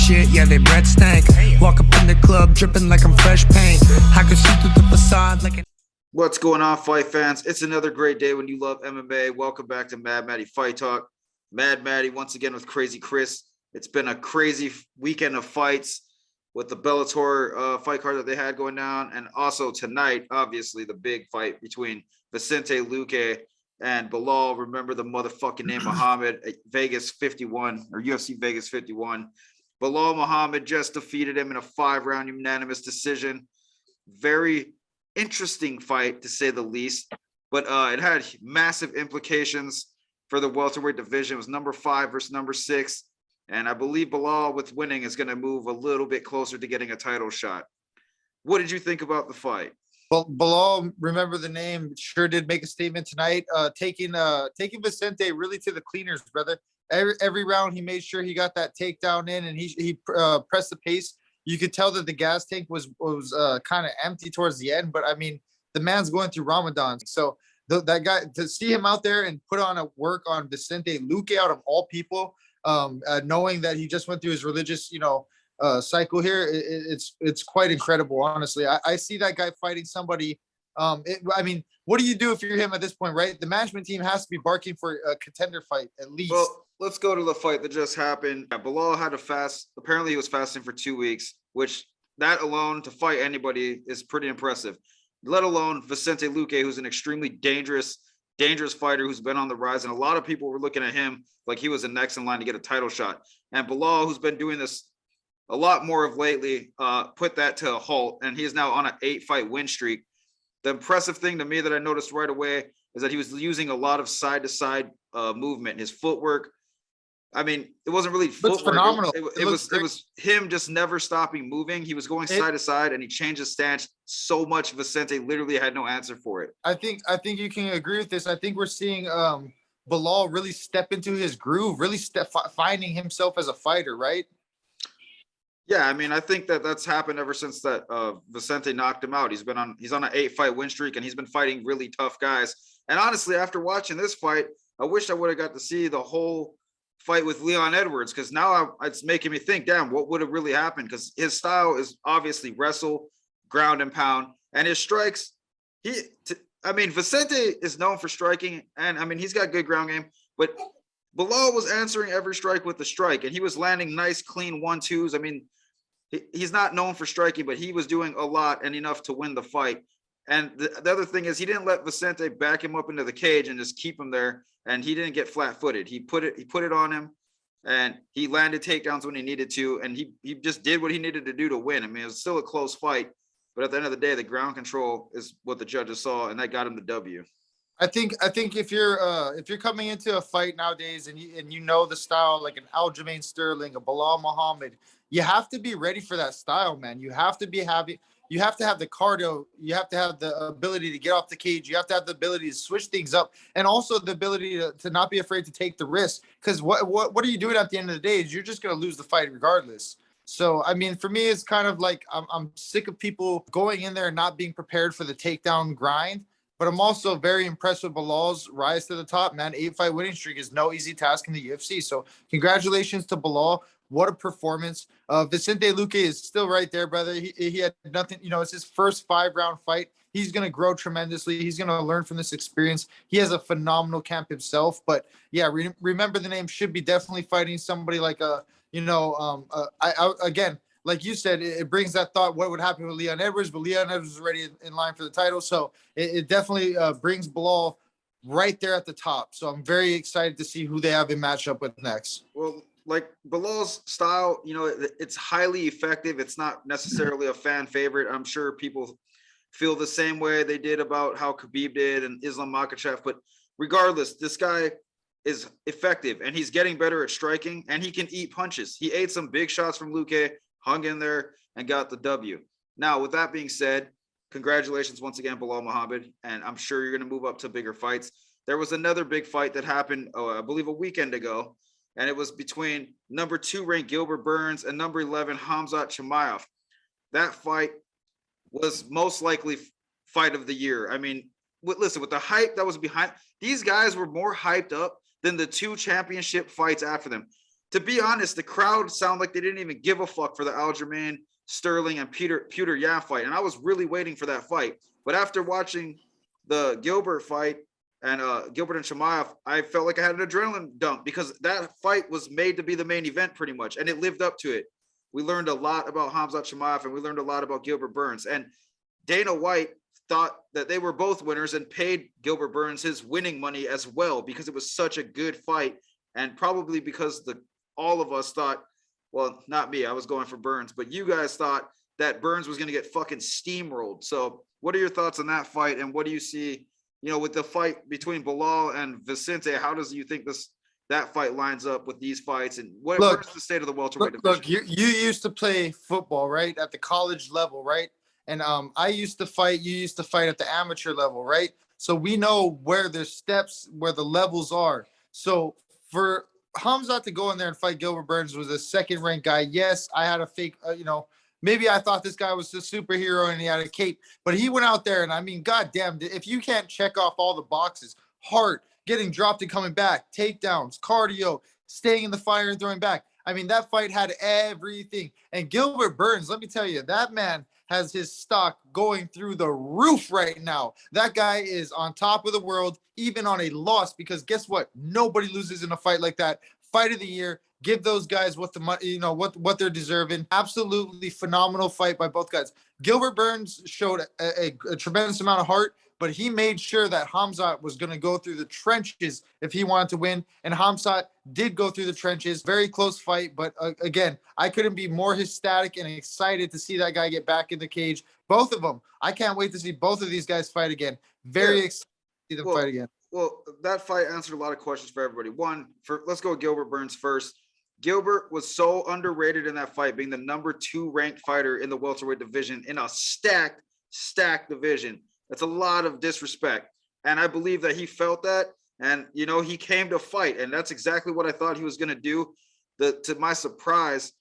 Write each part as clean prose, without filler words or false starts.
shit, yeah, they bread stank. Walk up in the club, dripping like I'm fresh paint. I can see through the facade like What's going on, fight fans? It's another great day when you love MMA. Welcome back to Mad Matty Fight Talk. Mad Matty once again with Crazy Chris. It's been a crazy weekend of fights with the Bellator fight card that they had going down. And also tonight, obviously, the big fight between Vicente Luque and Belal. Remember the motherfucking name Muhammad at Vegas 51 or UFC Vegas 51. Belal Muhammad just defeated him in a 5-round unanimous decision. Very interesting fight, to say the least, but it had massive implications for the welterweight division. It was number 5 versus number 6, and I believe Belal, with winning, is going to move a little bit closer to getting a title shot. What did you think about the fight? Well, Belal, remember the name, sure did make a statement tonight, taking Vicente really to the cleaners, brother. Every round he made sure he got that takedown in, and he pressed the pace. You could tell that the gas tank was kind of empty towards the end, but I mean, the man's going through Ramadan. So that guy, to see him out there and put on a work on Vicente Luque out of all people, knowing that he just went through his religious, cycle here, it's quite incredible, honestly. I see that guy fighting somebody. I mean, what do you do if you're him at this point, right? The management team has to be barking for a contender fight at least. Well, let's go to the fight that just happened. Belal had to fast. Apparently, he was fasting for 2 weeks, which that alone, to fight anybody, is pretty impressive. Let alone Vicente Luque, who's an extremely dangerous fighter who's been on the rise. And a lot of people were looking at him like he was the next in line to get a title shot. And Belal, who's been doing this a lot more of lately, put that to a halt. And he is now on an 8-fight win streak. The impressive thing to me that I noticed right away is that he was using a lot of side-to-side movement. His footwork, I mean, it wasn't really footwork. Phenomenal. It was him just never stopping moving. He was going side to side, and he changed his stance so much Vicente literally had no answer for it. I think you can agree with this. I think we're seeing Belal really step into his groove, really finding himself as a fighter, right? Yeah, I mean, I think that's happened ever since that Vicente knocked him out. He's on an 8-fight win streak, and he's been fighting really tough guys. And honestly, after watching this fight, I wish I would have got to see the whole fight with Leon Edwards, because now it's making me think, damn, what would have really happened? Because his style is obviously wrestle, ground and pound, and his strikes. Vicente is known for striking, and I mean, he's got good ground game, but Belal was answering every strike with the strike, and he was landing nice, clean 1-2s. I mean, he's not known for striking, but he was doing a lot and enough to win the fight. And the other thing is, he didn't let Vicente back him up into the cage and just keep him there, and he didn't get flat-footed. He put it on him, and he landed takedowns when he needed to, and he just did what he needed to do to win. I mean, it was still a close fight, but at the end of the day, the ground control is what the judges saw, and that got him the W. I think if you're coming into a fight nowadays and you know the style, like an Aljamain Sterling, a Belal Muhammad, you have to be ready for that style, man. You have to have the cardio. You have to have the ability to get off the cage. You have to have the ability to switch things up, and also the ability to not be afraid to take the risk. Because what are you doing at the end of the day? Is you're just going to lose the fight regardless. So, I mean, for me, it's kind of like I'm sick of people going in there and not being prepared for the takedown grind. But I'm also very impressed with Belal's rise to the top, man. 8-fight winning streak is no easy task in the UFC. So congratulations to Belal. What a performance. Vicente Luque is still right there, brother. He had nothing, it's his first 5-round fight. He's going to grow tremendously. He's going to learn from this experience. He has a phenomenal camp himself. But yeah, remember the name, should be definitely fighting somebody like again, like you said, it brings that thought, what would happen with Leon Edwards? But Leon Edwards is already in line for the title. So it definitely brings Belal right there at the top. So I'm very excited to see who they have in matchup with next. Well, like Belal's style, it's highly effective. It's not necessarily a fan favorite. I'm sure people feel the same way they did about how Khabib did and Islam Makhachev. But regardless, this guy is effective, and he's getting better at striking, and he can eat punches. He ate some big shots from Luque, hung in there, and got the W. Now, with that being said, congratulations once again, Belal Muhammad, and I'm sure you're going to move up to bigger fights. There was another big fight that happened, I believe, a weekend ago, and it was between number 2 ranked Gilbert Burns and number 11 Khamzat Chimaev. That fight was most likely fight of the year. I mean, listen, with the hype that was behind, these guys were more hyped up than the 2 championship fights after them. to be honest, the crowd sound like they didn't even give a fuck for the Aljamain Sterling and Peter Yan fight, and I was really waiting for that fight. But after watching the Gilbert fight and Gilbert and Chimaev, I felt like I had an adrenaline dump because that fight was made to be the main event pretty much, and it lived up to it. We learned a lot about Khamzat Chimaev, and we learned a lot about Gilbert Burns. And Dana White thought that they were both winners and paid Gilbert Burns his winning money as well because it was such a good fight, and probably because all of us thought, well, not me, I was going for Burns, but you guys thought that Burns was going to get fucking steamrolled. So what are your thoughts on that fight, and what do you see, with the fight between Belal and Vicente? How does you think that fight lines up with these fights, and where's the state of the welterweight division? Look, you used to play football, right, at the college level, right? And I used to fight. You used to fight at the amateur level, right? So we know where there's steps, where the levels are. So for Khamzat to go in there and fight Gilbert Burns was a second-ranked guy. Yes, I had a fake, maybe I thought this guy was a superhero and he had a cape, but he went out there and I mean, goddamn, if you can't check off all the boxes, heart, getting dropped and coming back, takedowns, cardio, staying in the fire and throwing back. I mean, that fight had everything. And Gilbert Burns, let me tell you, that man has his stock going through the roof right now. That guy is on top of the world, even on a loss, because guess what? Nobody loses in a fight like that. Fight of the year. Give those guys what the money, what they're deserving. Absolutely phenomenal fight by both guys. Gilbert Burns showed a tremendous amount of heart, but he made sure that Khamzat was going to go through the trenches if he wanted to win. And Khamzat did go through the trenches. Very close fight. But again, I couldn't be more ecstatic and excited to see that guy get back in the cage. Both of them. I can't wait to see both of these guys fight again. Very excited to see them fight again. Well, that fight answered a lot of questions for everybody. Let's go with Gilbert Burns first. Gilbert was so underrated in that fight, being the number 2 ranked fighter in the welterweight division in a stacked division. That's a lot of disrespect. And I believe that he felt that. And, he came to fight. And that's exactly what I thought he was going to do. To my surprise,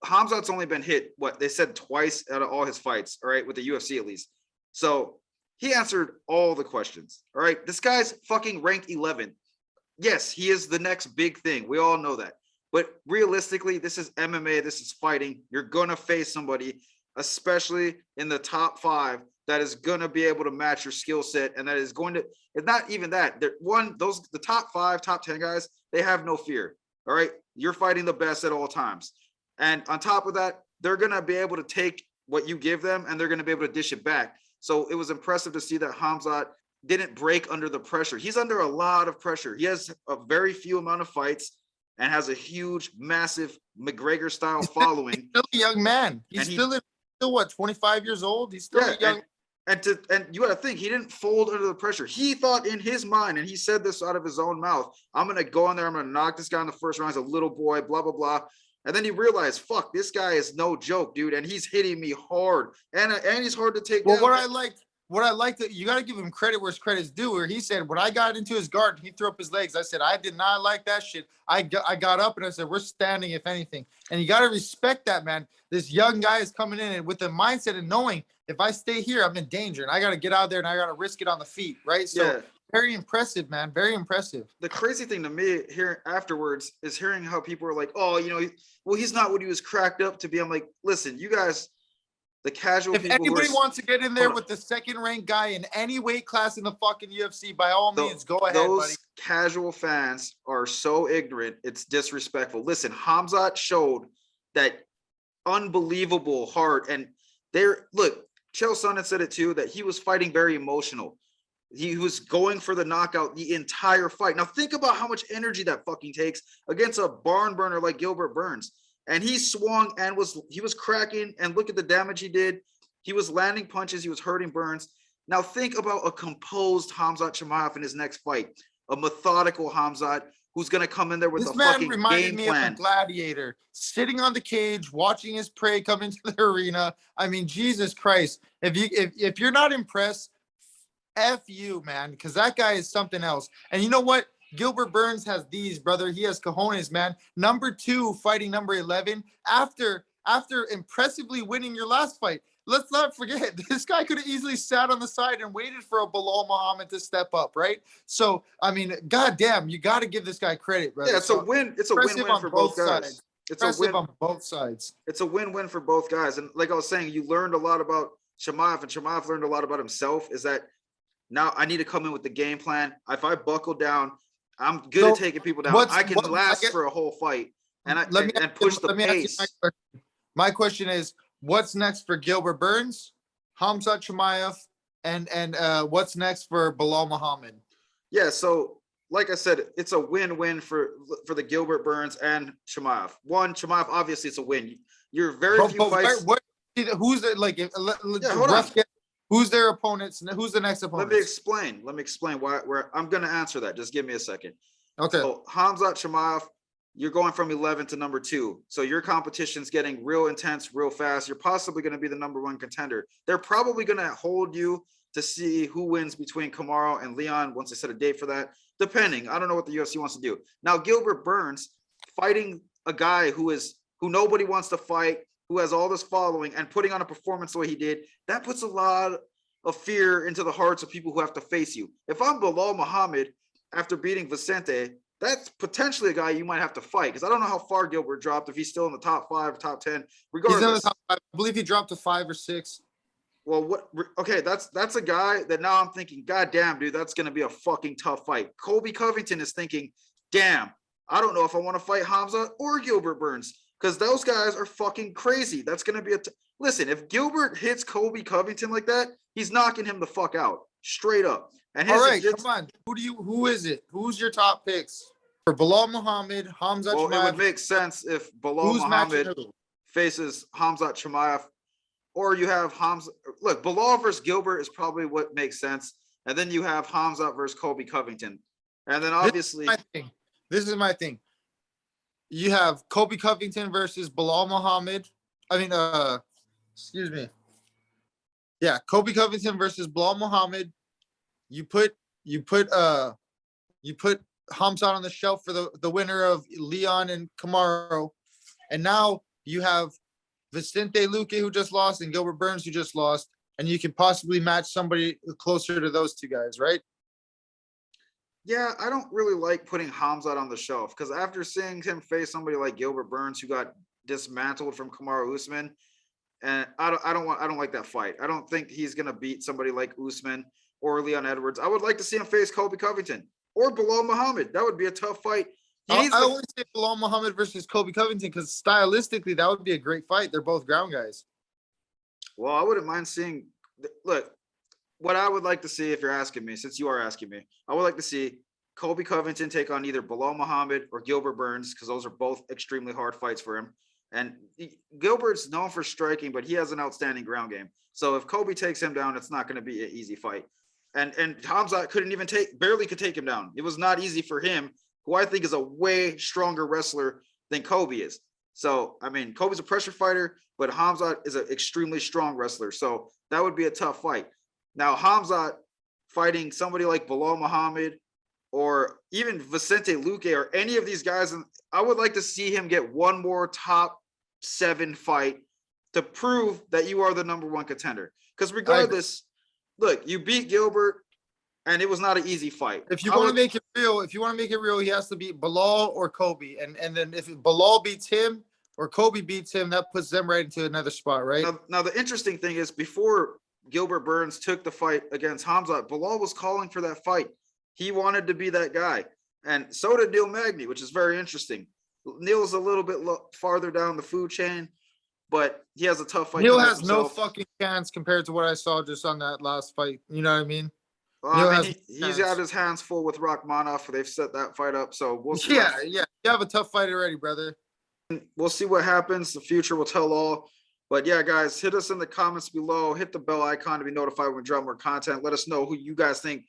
Khamzat's only been hit, they said twice out of all his fights, all right, with the UFC at least. So he answered all the questions, all right? This guy's fucking ranked 11th. Yes, he is the next big thing. We all know that. But realistically, this is MMA. This is fighting. You're going to face somebody, especially in the top 5, that is going to be able to match your skill set. And that is going to, it's not even that. The top 5, top 10 guys, they have no fear. All right. You're fighting the best at all times. And on top of that, they're going to be able to take what you give them and they're going to be able to dish it back. So it was impressive to see that Khamzat didn't break under the pressure. He's under a lot of pressure. He has a very few amount of fights and has a huge, massive McGregor style following. He's still a young man. He's still what, 25 years old? He's still a young. And you got to think, he didn't fold under the pressure. He thought in his mind, and he said this out of his own mouth, I'm going to go in there, I'm going to knock this guy in the first round as a little boy, blah, blah, blah. And then he realized, fuck, this guy is no joke, dude. And he's hitting me hard. And he's hard to take down. What I liked, you got to give him credit where credit's due, where he said, when I got into his guard, he threw up his legs. I said, I did not like that shit. I got up and I said, we're standing, if anything. And you got to respect that, man. This young guy is coming in and with the mindset and knowing if I stay here, I'm in danger and I got to get out there and I got to risk it on the feet, right? So very impressive, man. Very impressive. The crazy thing to me here afterwards is hearing how people are like, oh, he's not what he was cracked up to be. I'm like, listen, you guys, the casual if people. If anybody wants to get in there with the second-ranked guy in any weight class in the fucking UFC, by all means, go ahead, those buddy. Casual fans are so ignorant. It's disrespectful. Listen, Khamzat showed that unbelievable heart. And look, Chael Sonnen said it too, that he was fighting very emotional. He was going for the knockout the entire fight. Now think about how much energy that fucking takes against a barn burner like Gilbert Burns. And he swung and he was cracking, and look at the damage he did. He was landing punches. He was hurting Burns. Now think about a composed Khamzat Chimaev in his next fight, a methodical Khamzat who's going to come in there with a fucking game plan. This man reminded me of a gladiator, sitting on the cage, watching his prey come into the arena. I mean, Jesus Christ. If you're not impressed, F you, man, because that guy is something else. And you know what? Gilbert Burns has these, brother. He has cojones, man. Number 2 fighting number 11 after impressively winning your last fight. let's not forget, this guy could have easily sat on the side and waited for a Belal Muhammad to step up, right? So, I mean, goddamn, you got to give this guy credit, brother. Yeah, it's a win. It's a win-win for both guys. It's a win on both sides. It's a win-win for both guys. And like I was saying, you learned a lot about Chimaev, and Chimaev learned a lot about himself. Is that now I need to come in with the game plan. If I buckle down, I'm good at taking people down. I can last for a whole fight, and push the pace. My question is, what's next for Gilbert Burns, Khamzat Chimaev, and what's next for Belal Muhammad? Yeah, so like I said, it's a win-win for the Gilbert Burns and Chimaev. Chimaev, obviously it's a win. You're very few fights. Who's the, like? Hold on. Who's their opponents? Who's the next opponent? Let me explain why. I'm going to answer that. Just give me a second. Okay. So Khamzat Chimaev, you're going from 11 to number 2. So your competition's getting real intense, real fast. You're possibly going to be the number 1 contender. They're probably going to hold you to see who wins between Kamaru and Leon once they set a date for that. Depending, I don't know what the UFC wants to do. Now, Gilbert Burns fighting a guy who nobody wants to fight, who has all this following, and putting on a performance the way he did, that puts a lot of fear into the hearts of people who have to face you. If I'm Belal Muhammad after beating Vicente, that's potentially a guy you might have to fight, because I don't know how far Gilbert dropped, if he's still in the top 5, top 10. Regardless, he's in the top 5. I believe he dropped to 5 or 6. Well, okay, that's a guy that now I'm thinking, God damn, dude, that's going to be a fucking tough fight. Colby Covington is thinking, damn, I don't know if I want to fight Khamzat or Gilbert Burns, because those guys are fucking crazy. That's going to be listen, if Gilbert hits Colby Covington like that, he's knocking him the fuck out, straight up. And all right, come on. Who is it? Who's your top picks? For Belal Muhammad, Khamzat Chimaev. Well, it would make sense if Belal Muhammad faces Khamzat Chimaev. Or you have Khamzat. Look, Belal versus Gilbert is probably what makes sense. And then you have Khamzat versus Colby Covington. And then obviously. This is my thing. You have Colby Covington versus Belal Muhammad. Excuse me. Yeah, Colby Covington versus Belal Muhammad. You put Khamzat on the shelf for the winner of Leon and Kamaru. And now you have Vicente Luque, who just lost, and Gilbert Burns, who just lost, and you can possibly match somebody closer to those two guys, right? Yeah, I don't really like putting Khamzat on the shelf, because after seeing him face somebody like Gilbert Burns, who got dismantled from Kamaru Usman, and I don't like that fight. I don't think he's gonna beat somebody like Usman or Leon Edwards. I would like to see him face Colby Covington or Belal Muhammad. That would be a tough fight. I always say Belal Muhammad versus Colby Covington, because stylistically that would be a great fight. They're both ground guys. Well, I wouldn't mind seeing. Look, what I would like to see, if you're asking me, since you are asking me, I would like to see Colby Covington take on either Belal Muhammad or Gilbert Burns, because those are both extremely hard fights for him. And Gilbert's known for striking, but he has an outstanding ground game. So if Colby takes him down, it's not going to be an easy fight. And Khamzat barely could take him down. It was not easy for him, who I think is a way stronger wrestler than Colby is. So, I mean, Colby's a pressure fighter, but Khamzat is an extremely strong wrestler. So that would be a tough fight. Now, Khamzat fighting somebody like Belal Muhammad or even Vicente Luque or any of these guys, I would like to see him get one more top 7 fight to prove that you are the number 1 contender. Because regardless, look, you beat Gilbert, and it was not an easy fight. If you want to make it real, he has to beat Belal or Colby. And then if Belal beats him or Colby beats him, that puts them right into another spot, right? Now the interesting thing is, before Gilbert Burns took the fight against Khamzat, Belal was calling for that fight. He wanted to be that guy. And so did Neil Magny, which is very interesting. Neil's a little bit farther down the food chain, but he has a tough fight. Neil has no fucking chance compared to what I saw just on that last fight. You know what I mean? Well, I mean, he's got his hands full with Rachmanov. They've set that fight up, so we'll see. Yeah. You have a tough fight already, brother. We'll see what happens. The future will tell all. But yeah, guys, hit us in the comments below. Hit the bell icon to be notified when we drop more content. Let us know who you guys think.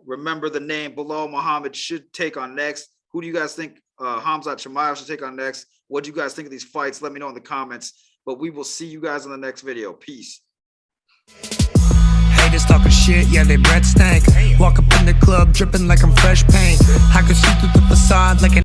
Remember the name Belal Muhammad should take on next. Who do you guys think Khamzat Chimaev should take on next? What do you guys think of these fights? Let me know in the comments. But we will see you guys in the next video. Peace. Haters talking shit, yeah, they breath stank. Walk up in the club dripping like I'm fresh paint. I can see through the facade like an